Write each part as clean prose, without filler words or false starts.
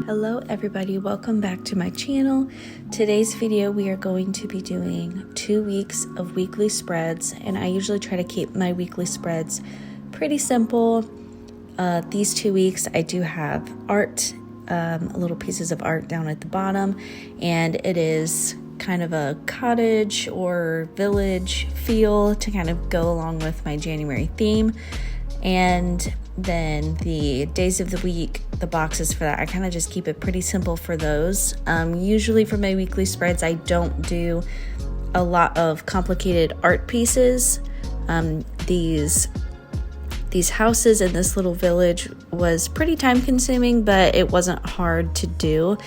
Hello everybody, welcome back to my channel. Today's video we are going to be doing 2 weeks of weekly spreads, and I usually try to keep my weekly spreads pretty simple. These 2 weeks I do have art, little pieces of art down at the bottom, and it is kind of a cottage or village feel to kind of go along with my January theme. And then the days of the week, the boxes for that, I kind of just keep it pretty simple for those. Usually for my weekly spreads, I don't do a lot of complicated art pieces. These houses in this little village was pretty time consuming, but it wasn't hard to do.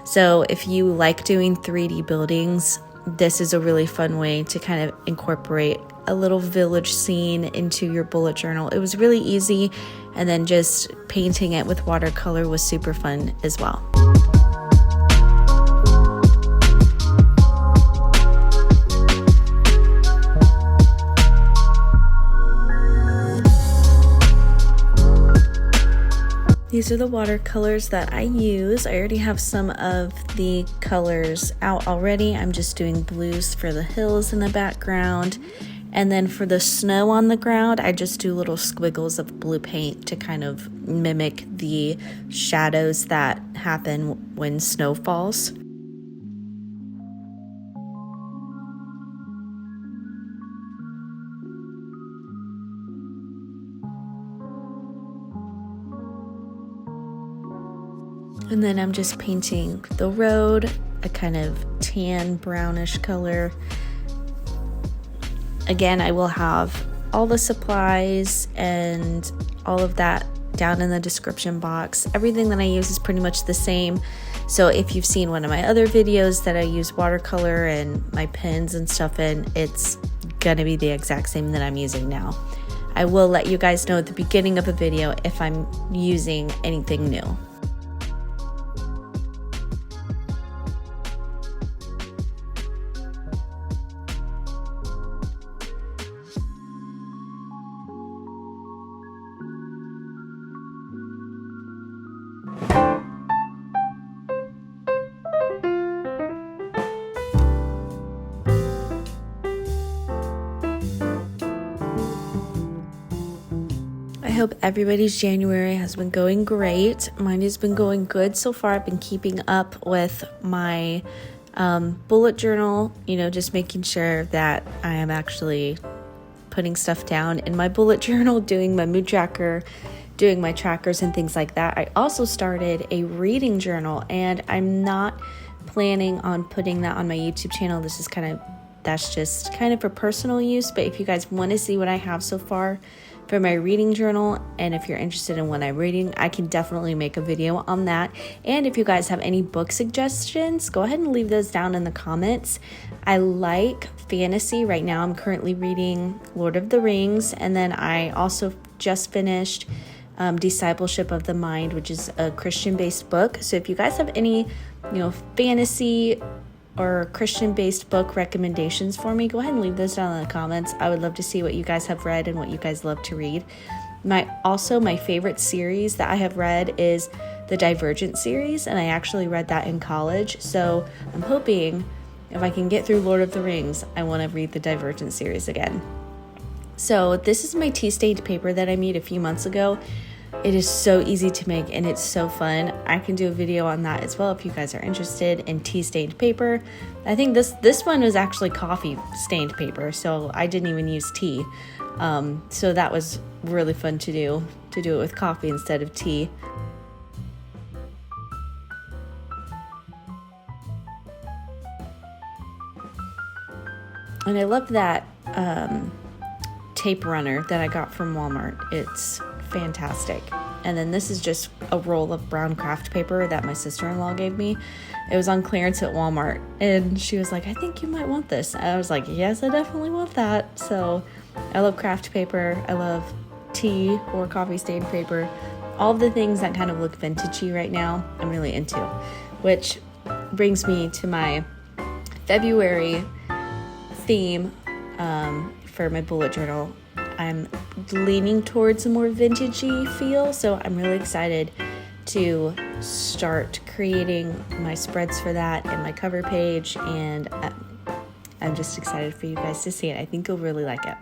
So if you like doing 3D buildings, this is a really fun way to kind of incorporate a little village scene into your bullet journal. It was really easy, and then just painting it with watercolor was super fun as well. These are the watercolors that I use. I already have some of the colors out already. I'm just doing blues for the hills in the background. And then for the snow on the ground, I just do little squiggles of blue paint to kind of mimic the shadows that happen when snow falls. And then I'm just painting the road, a kind of tan brownish color. Again, I will have all the supplies and all of that down in the description box. Everything that I use is pretty much the same. So if you've seen one of my other videos that I use watercolor and my pens and stuff in, it's gonna be the exact same that I'm using now. I will let you guys know at the beginning of a video if I'm using anything new. I hope everybody's January has been going great. Mine has been going good so far. I've been keeping up with my bullet journal, just making sure that I am actually putting stuff down in my bullet journal, doing my mood tracker, doing my trackers and things like that. I also started a reading journal, and I'm not planning on putting that on my YouTube channel. That's just kind of for personal use, but if you guys want to see what I have so far for my reading journal, and if you're interested in what I'm reading, I can definitely make a video on that. And if you guys have any book suggestions, go ahead and leave those down in the comments. I like fantasy. Right now I'm currently reading Lord of the Rings, and then I also just finished Discipleship of the Mind, which is a Christian-based book. So if you guys have any fantasy or Christian-based book recommendations for me, go ahead and leave those down in the comments. I would love to see what you guys have read and what you guys love to read. My favorite series that I have read is the Divergent series, and I actually read that in college. So I'm hoping if I can get through Lord of the Rings, I want to read the Divergent series again. So this is my tea stained paper that I made a few months ago. It is so easy to make, and it's so fun. I can do a video on that as well if you guys are interested in tea stained paper. I think this one was actually coffee stained paper, so I didn't even use tea. So that was really fun to do it with coffee instead of tea. And I love that tape runner that I got from Walmart. It's fantastic. And then this is just a roll of brown craft paper that my sister-in-law gave me. It was on clearance at Walmart, and she was like, I think you might want this. And I was like, yes, I definitely want that. So I love craft paper. I love tea or coffee stained paper. All the things that kind of look vintagey right now, I'm really into, which brings me to my February theme for my bullet journal. I'm leaning towards a more vintagey feel, so I'm really excited to start creating my spreads for that and my cover page, and I'm just excited for you guys to see it. I think you'll really like it.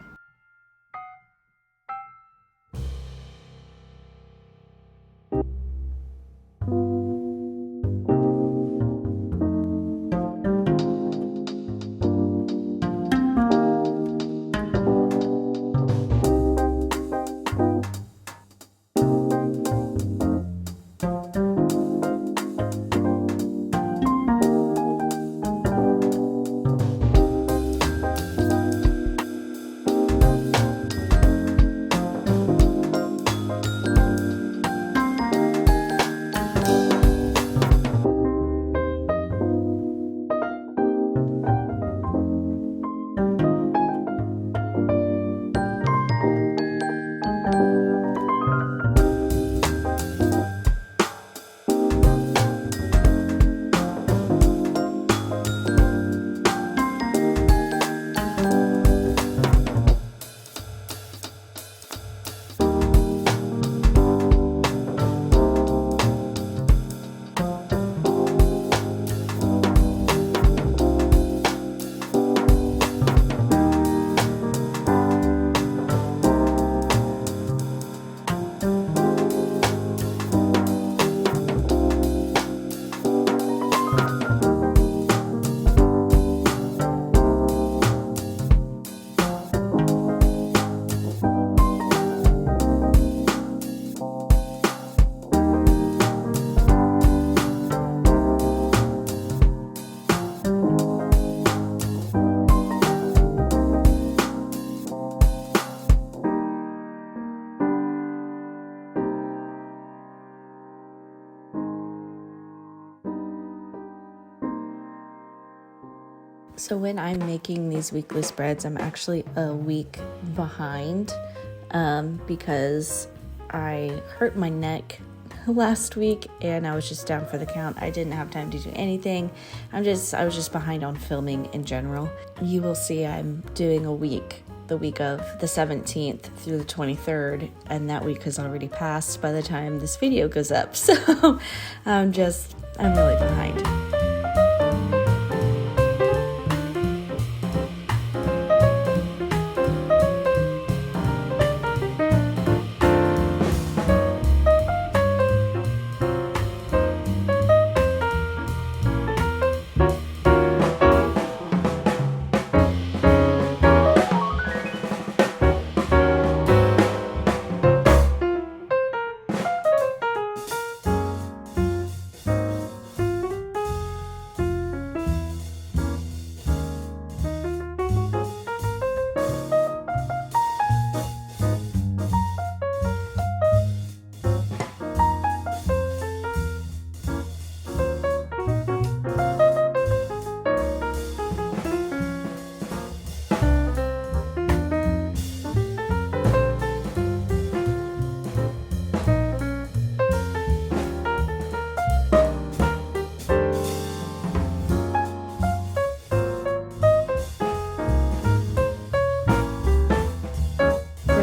So when I'm making these weekly spreads, I'm actually a week behind because I hurt my neck last week and I was just down for the count. I didn't have time to do anything. I was just behind on filming in general. You will see I'm doing a week, the week of the 17th through the 23rd, and that week has already passed by the time this video goes up. So I'm really behind.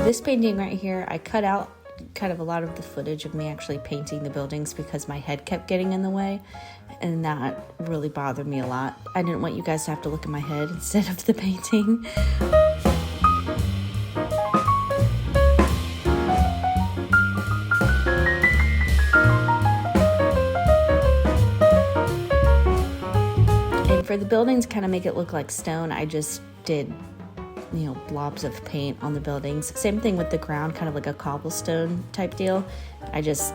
This painting right here, I cut out kind of a lot of the footage of me actually painting the buildings because my head kept getting in the way, and that really bothered me a lot. I didn't want you guys to have to look at my head instead of the painting. And for the buildings, kind of make it look like stone, I just did blobs of paint on the buildings. Same thing with the ground, kind of like a cobblestone type deal. I just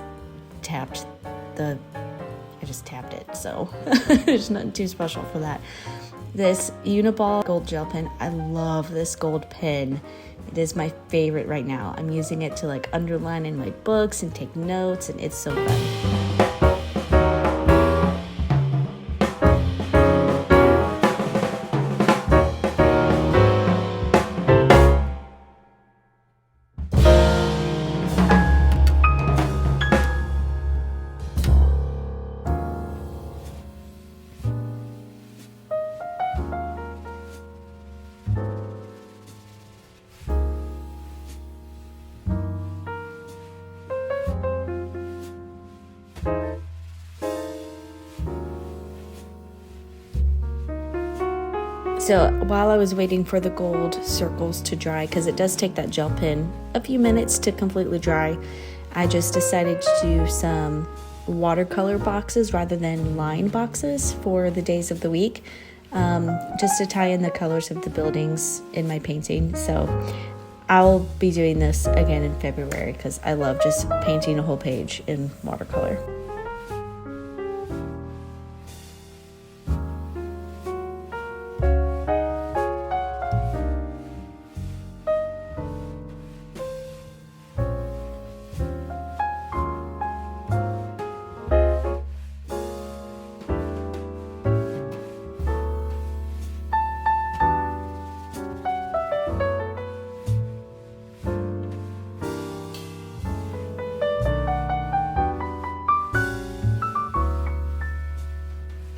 tapped it, so there's nothing too special for that. This Uniball gold gel pen, I love this gold pen. It is my favorite right now. I'm using it to like underline in my books and take notes, and it's so fun. So while I was waiting for the gold circles to dry, because it does take that gel pen a few minutes to completely dry, I just decided to do some watercolor boxes rather than line boxes for the days of the week, just to tie in the colors of the buildings in my painting. So I'll be doing this again in February because I love just painting a whole page in watercolor.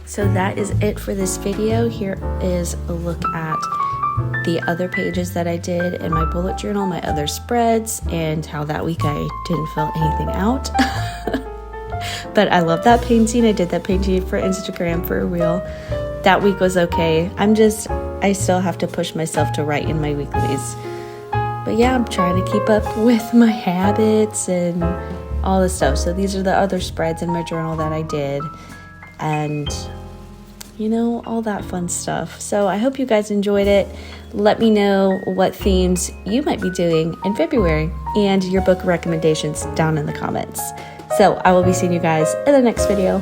So that is it for this video. Here is a look at the other pages that I did in my bullet journal, my other spreads, and how that week I didn't fill anything out. But I love that painting. I did that painting for Instagram for a reel. That week was okay. I still have to push myself to write in my weeklies. But yeah, I'm trying to keep up with my habits and all this stuff. So these are the other spreads in my journal that I did. And all that fun stuff. So I hope you guys enjoyed it. Let me know what themes you might be doing in February and your book recommendations down in the comments. So I will be seeing you guys in the next video.